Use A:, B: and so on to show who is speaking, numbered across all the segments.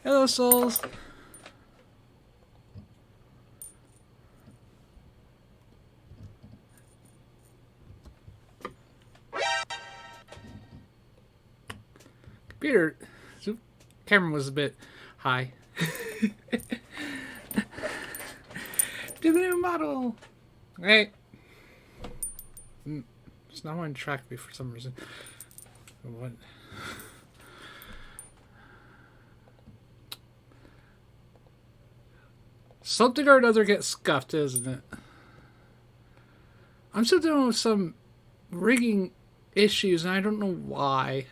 A: Hello, souls. Computer. Camera was a bit high. Do a new model. Hey. It's not on track me for some reason. What? Something or another gets scuffed, isn't it? I'm still dealing with some rigging issues, and I don't know why.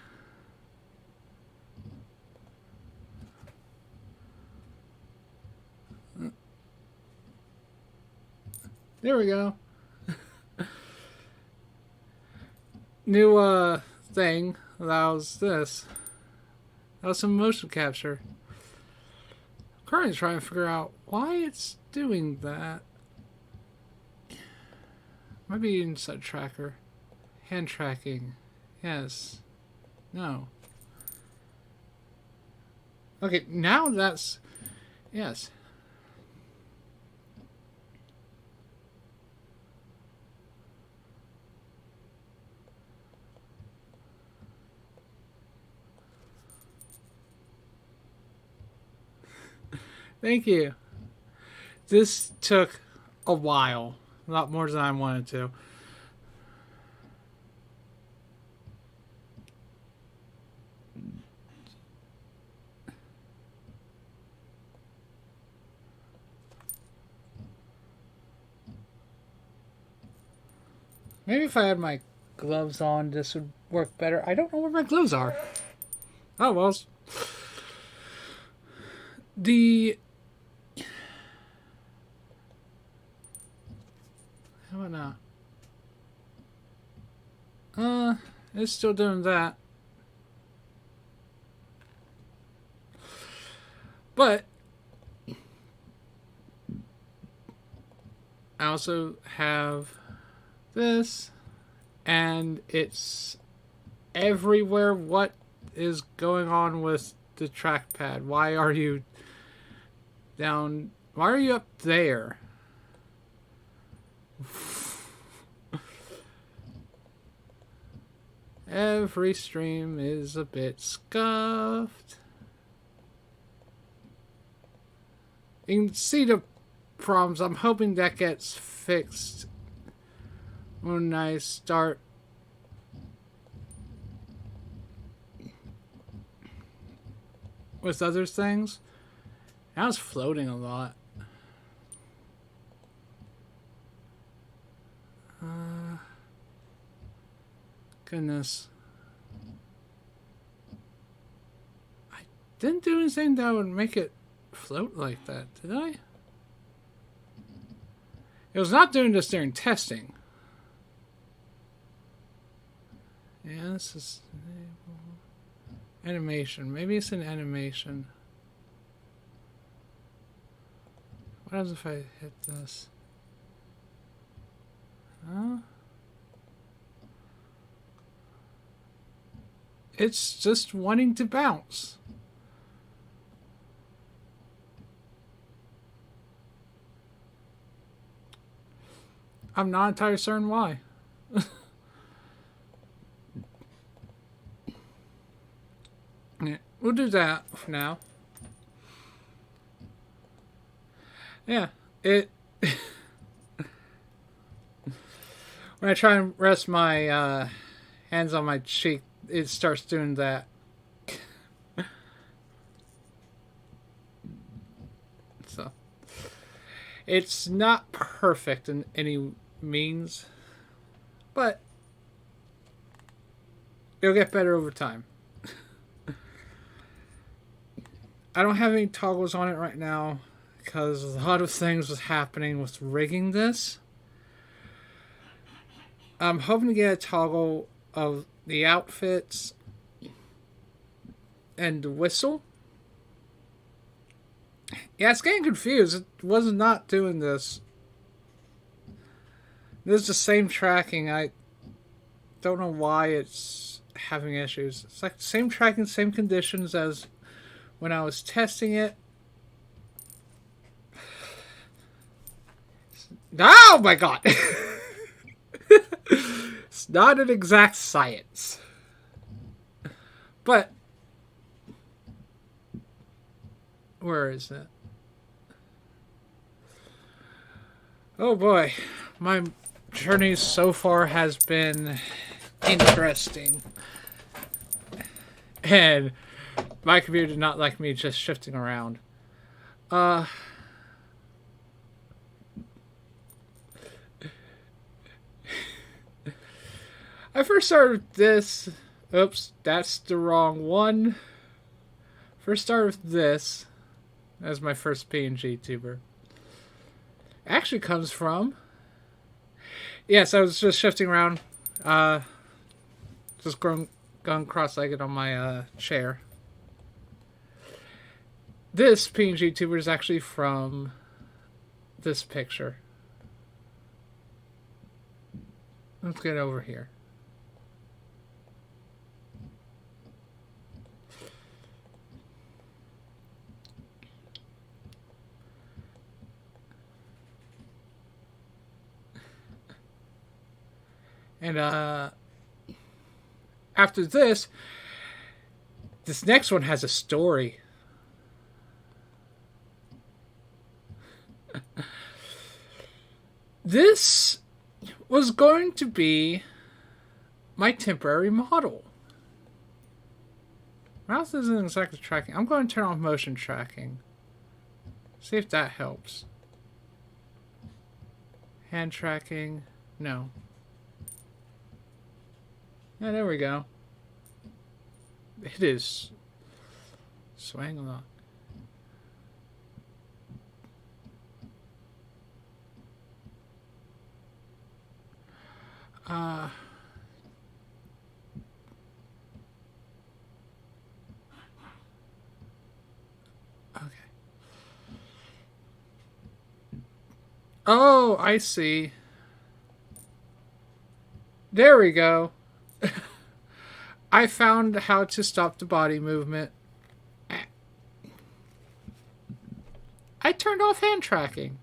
A: There we go. New thing allows this. Allows some motion capture. I'm currently trying to figure out why it's doing that. Might be inside tracker. Hand tracking. Yes. No. Okay, now that's... Yes. Thank you. This took a while. A lot more than I wanted to. Maybe if I had my gloves on, this would work better. I don't know where my gloves are. Oh, well. The... How about now? It's still doing that. But I also have this, and it's everywhere. What is going on with the trackpad? Why are you down? Why are you up there? Every stream is a bit scuffed. You can see the problems. I'm hoping that gets fixed when I start with other things. Now it's floating a lot. Goodness. I didn't do anything that would make it float like that, did I? It was not doing this during testing. Yeah, this is animation. Maybe it's an animation. What happens if I hit this? Huh? It's just wanting to bounce. I'm not entirely certain why. Yeah, we'll do that for now. Yeah, it... when I try and rest my hands on my cheek, it starts doing that. So, it's not perfect in any means, but it'll get better over time. I don't have any toggles on it right now because a lot of things was happening with rigging this. I'm hoping to get a toggle of the outfits and the whistle. Yeah, it's getting confused. It was not doing this. This is the same tracking. I don't know why it's having issues. It's like the same tracking, same conditions as when I was testing it. Oh my god! It's not an exact science. But where is it? Oh boy. My journey so far has been interesting. And my computer did not like me just shifting around. I first started with this. Oops, that's the wrong one. First started with this as my first PNG tuber. Actually comes from... Yes, I was just shifting around. Just going cross-legged on my chair. This PNG tuber is actually from this picture. Let's get over here. And after this next one has a story. This was going to be my temporary model. Mouse isn't exactly tracking. I'm going to turn off motion tracking. See if that helps. Hand tracking. No. Yeah, there we go. It is swaying a lot. Okay. Oh, I see. There we go. I found how to stop the body movement. I turned off hand tracking.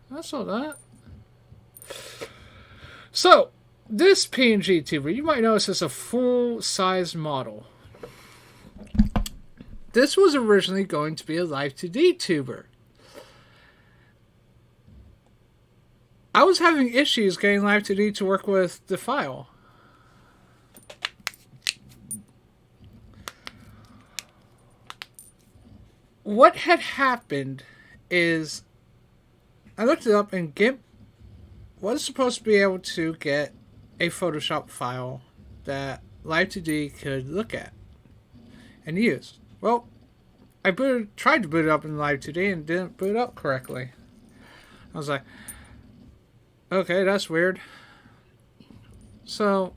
A: That's all that. So, this PNG tuber, you might notice, is a full-size model. This was originally going to be a Live 2D tuber. I was having issues getting Live 2D to work with the file. What had happened is I looked it up, and GIMP was supposed to be able to get a Photoshop file that Live 2D could look at and use. Well, I tried to boot it up in Live 2D and didn't boot up correctly. I was like, okay, that's weird. So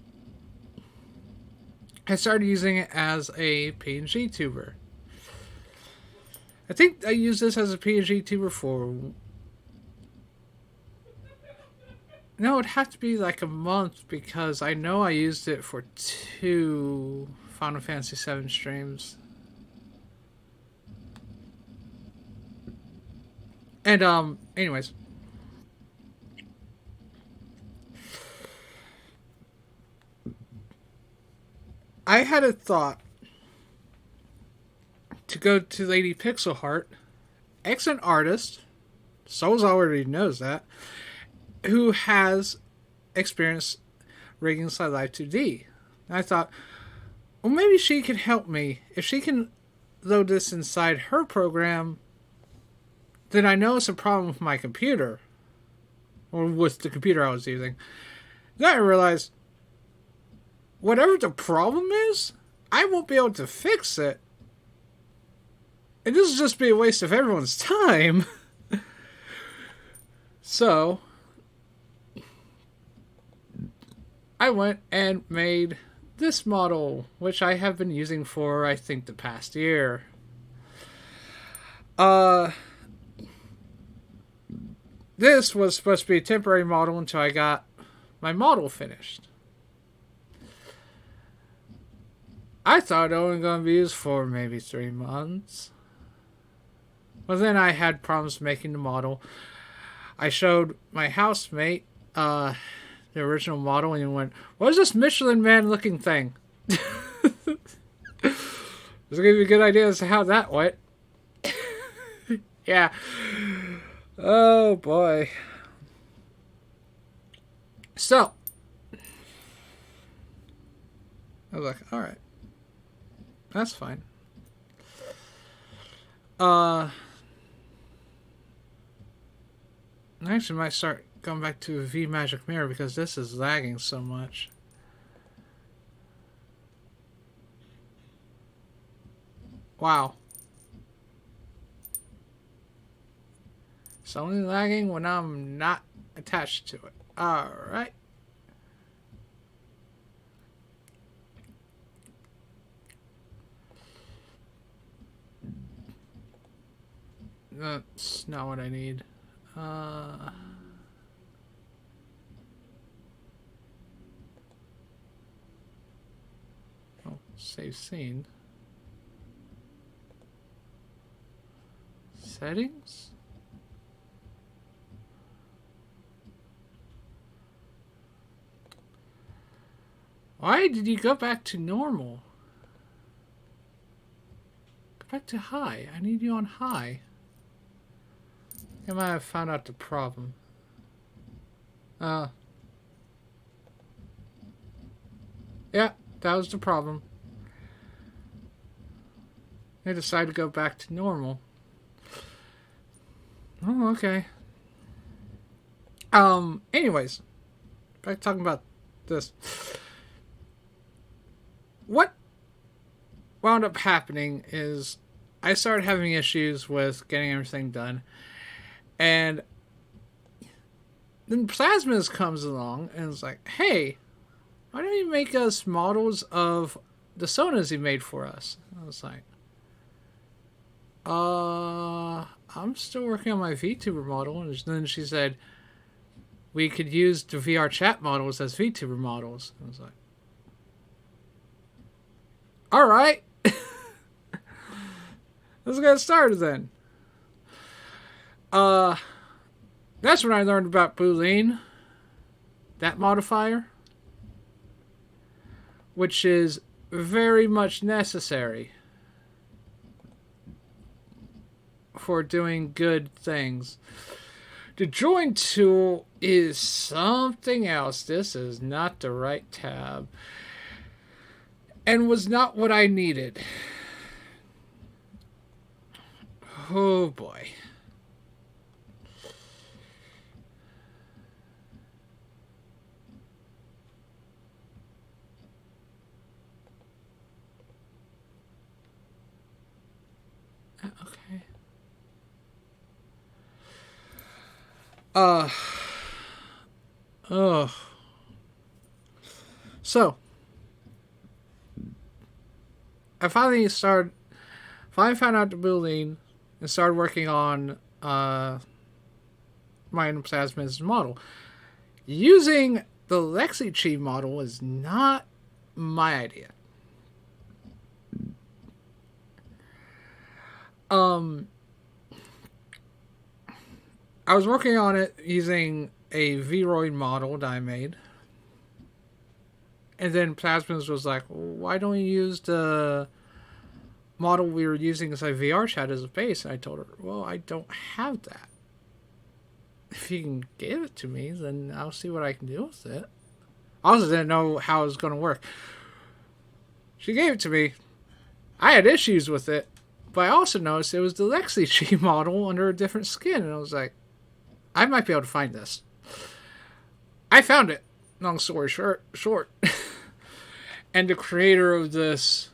A: I started using it as a PNG tuber. I think I used this as a PNG tuber for... No, it'd have to be like a month, because I know I used it for 2 Final Fantasy VII streams. And, anyways. I had a thought to go to Lady Pixel Heart, excellent artist, Souls already knows that, who has experience rigging Slide Live 2D. And I thought, well, maybe she can help me. If she can load this inside her program, then I know it's a problem with my computer, or with the computer I was using. Then I realized, whatever the problem is, I won't be able to fix it. And this will just be a waste of everyone's time. So I went and made this model, which I have been using for, I think, the past year. This was supposed to be a temporary model until I got my model finished. I thought it was only going to be used for maybe 3 months. But then I had problems making the model. I showed my housemate the original model, and he went, "What is this Michelin Man looking thing?" This will give you a good idea as to how that went. Yeah. Oh boy. So I was like, all right, that's fine. I actually might start going back to V Magic Mirror because this is lagging so much. Wow. It's only lagging when I'm not attached to it. Alright. That's not what I need. Oh, save scene. Settings? Why did you go back to normal? Go back to high. I need you on high. I might have found out the problem. Yeah, that was the problem. I decided to go back to normal. Oh, okay. Anyways, back talking about this. What wound up happening is I started having issues with getting everything done. And then Plasmas comes along and is like, hey, why don't you make us models of the sonas you made for us? I was like, I'm still working on my VTuber model. And then she said, we could use the VR chat models as VTuber models. I was like, all right. Let's get started then. That's when I learned about Boolean, that modifier, which is very much necessary for doing good things. The join tool is something else. This is not the right tab. And was not what I needed. Oh boy. Okay. Oh. So, I finally found out the Boolean and started working on my Plasma's model. Using the LexiChi model is not my idea. I was working on it using a Vroid model that I made. And then Plasmas was like, why don't you use the model we were using as a VR chat as a base? And I told her, well, I don't have that. If you can give it to me, then I'll see what I can do with it. I also didn't know how it was going to work. She gave it to me. I had issues with it, but I also noticed it was the LexiChi model under a different skin, and I was like, I might be able to find this. I found it. Long story short. And the creator of this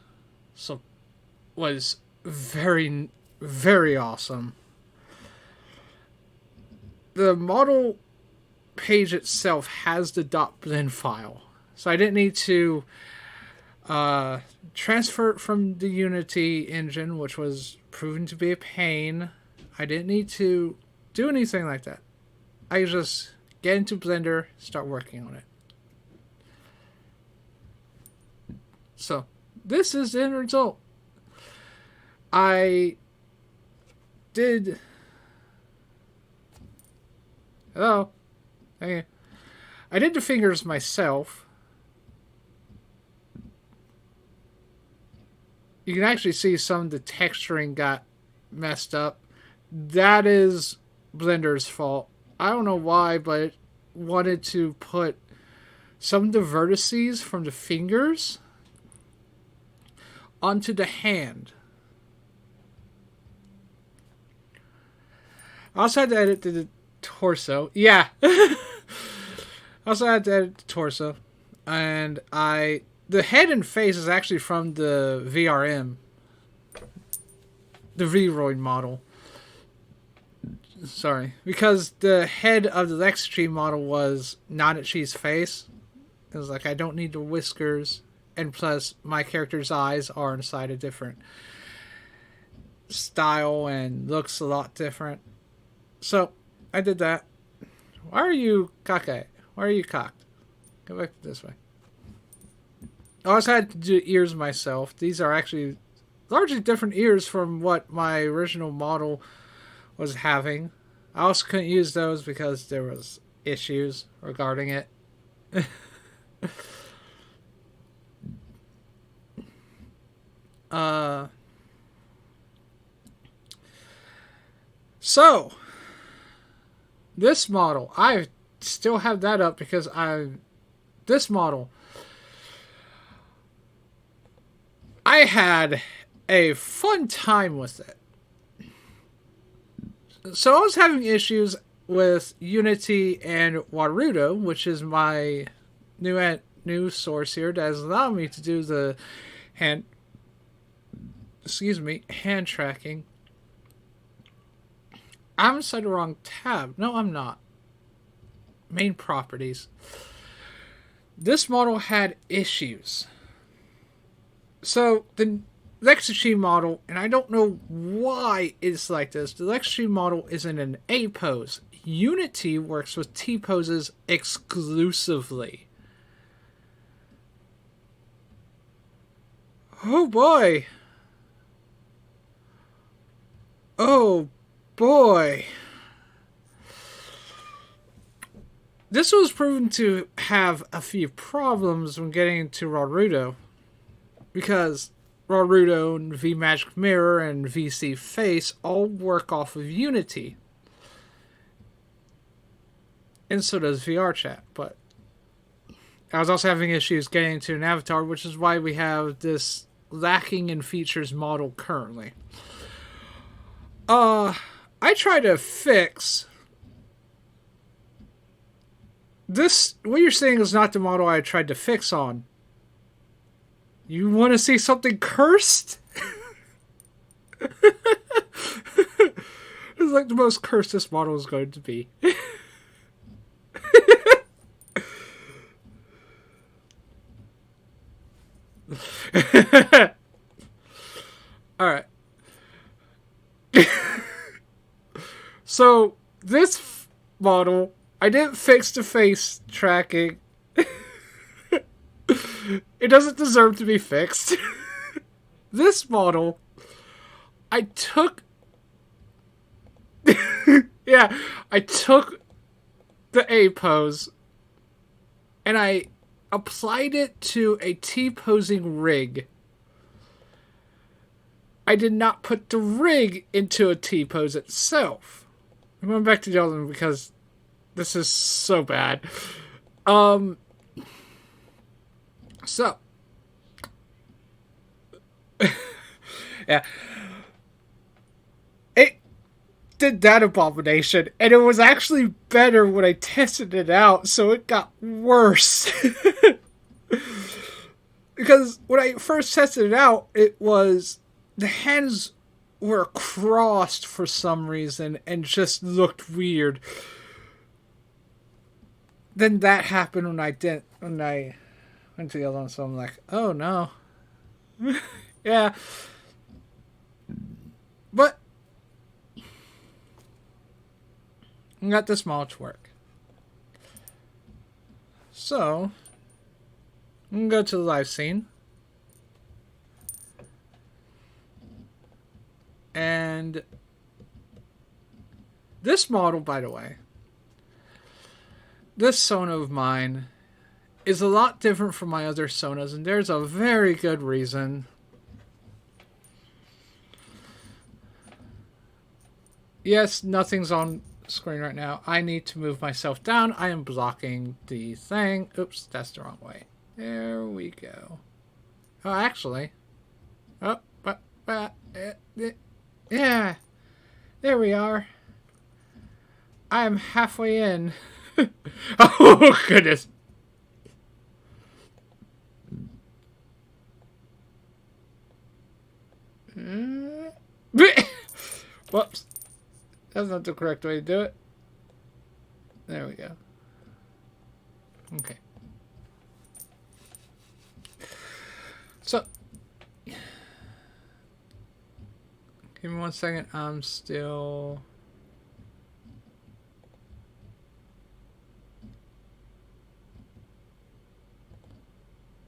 A: was very, very awesome. The model page itself has the .blend file, so I didn't need to transfer it from the Unity engine, which was proven to be a pain. I didn't need to do anything like that. I just get into Blender, start working on it. So, this is the end result. I did. Hello? Hey. I did the fingers myself. You can actually see some of the texturing got messed up. That is Blender's fault. I don't know why, but it wanted to put some of the vertices from the fingers onto the hand. I also had to edit the torso. Yeah. I also had to edit the torso. And the head and face is actually from the VRM. The Vroid model. Sorry. Because the head of the Lextreme model was not at She's face. It was like, I don't need the whiskers. And plus, my character's eyes are inside a different style and looks a lot different. So, I did that. Why are you cockeyed? Why are you cocked? Go back this way. I also had to do ears myself. These are actually largely different ears from what my original model was having. I also couldn't use those because there was issues regarding it. So, this model, I still have that up because this model, I had a fun time with it. So I was having issues with Unity and Warudo, which is my new source here that has allowed me to do the hand tracking. I'm inside the wrong tab. No, I'm not. Main properties. This model had issues. So the Lextreme model, and I don't know why it's like this, the Lextreme model is in an A pose. Unity works with T poses exclusively. Oh boy. Oh boy. This was proven to have a few problems when getting into Rarudo. Because Rarudo and VMagic Mirror and VC Face all work off of Unity. And so does VRChat. But I was also having issues getting into an avatar, which is why we have this lacking in features model currently. I try to fix this. What you're saying is not the model I tried to fix on. You want to see something cursed? It's like the most cursed this model is going to be. Alright. So, this model, I didn't fix the face tracking. It doesn't deserve to be fixed. This model, I took... I took the A pose and I applied it to a T-posing rig. I did not put the rig into a T-pose itself. I'm going back to the other one because this is so bad. So. Yeah. It did that abomination, and it was actually better when I tested it out, so it got worse. Because when I first tested it out, it was... the hands were crossed for some reason and just looked weird. Then that happened when I went to the other one, so I'm like, oh no. Yeah. But I got this model to work. So I'm gonna go to the live scene. And this model, by the way, this Sona of mine is a lot different from my other Sonas, and there's a very good reason. Yes, nothing's on screen right now. I need to move myself down. I am blocking the thing. Oops, that's the wrong way. There we go. Oh, actually. Oh, yeah. There we are. I'm halfway in. Oh, goodness. Whoops. That's not the correct way to do it. There we go. Okay. So, give me 1 second. I'm still...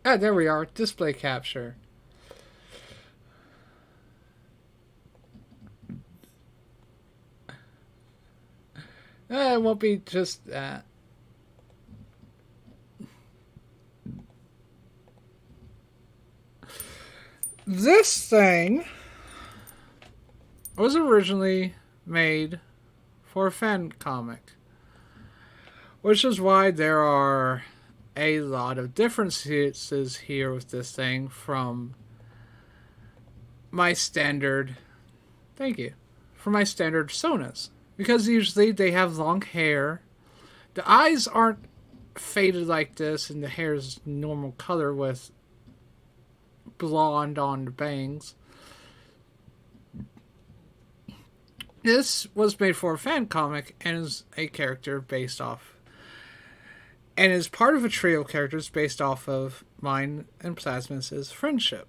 A: Ah, there we are. Display capture. It won't be just that. This thing was originally made for a fan comic, which is why there are a lot of differences here with this thing from my standard, thank you, from my standard Sonas. Because usually they have long hair. The eyes aren't faded like this, and the hair is normal color with blonde on the bangs. This was made for a fan comic and is a character based off, and is part of a trio of characters based off of mine and Plasmus' friendship.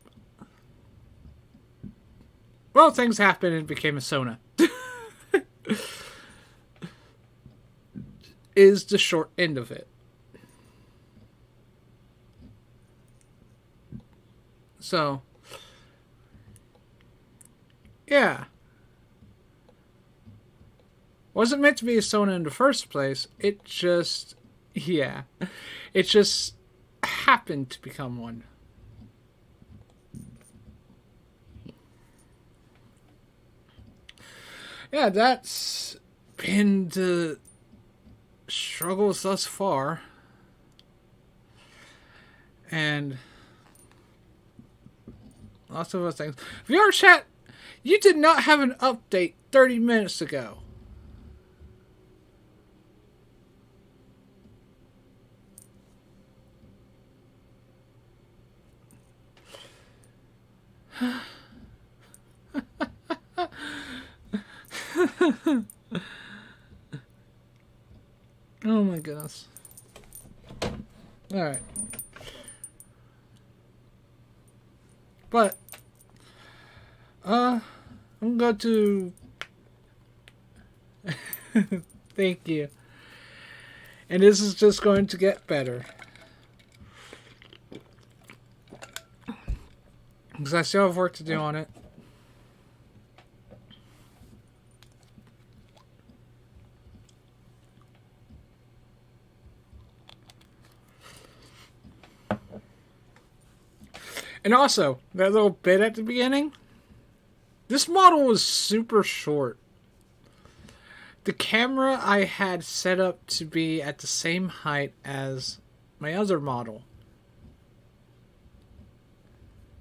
A: Well, things happened and it became a Sona. Is the short end of it. So, yeah. Wasn't meant to be a Sona in the first place. It just, yeah. It just happened to become one. Yeah, that's been the struggles thus far. And lots of other things. VR chat, you did not have an update 30 minutes ago. Oh my goodness. Alright. But, I'm going to... Thank you. And this is just going to get better. Because I still have work to do on it. And also, that little bit at the beginning, this model was super short. The camera I had set up to be at the same height as my other model.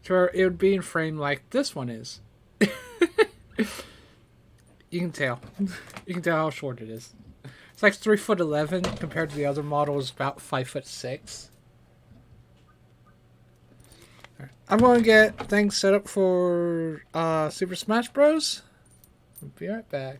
A: To where it would be in frame like this one is. You can tell. You can tell how short it is. It's like 3'11" compared to the other model is about 5'6". I'm going to get things set up for Super Smash Bros. I'll be right back.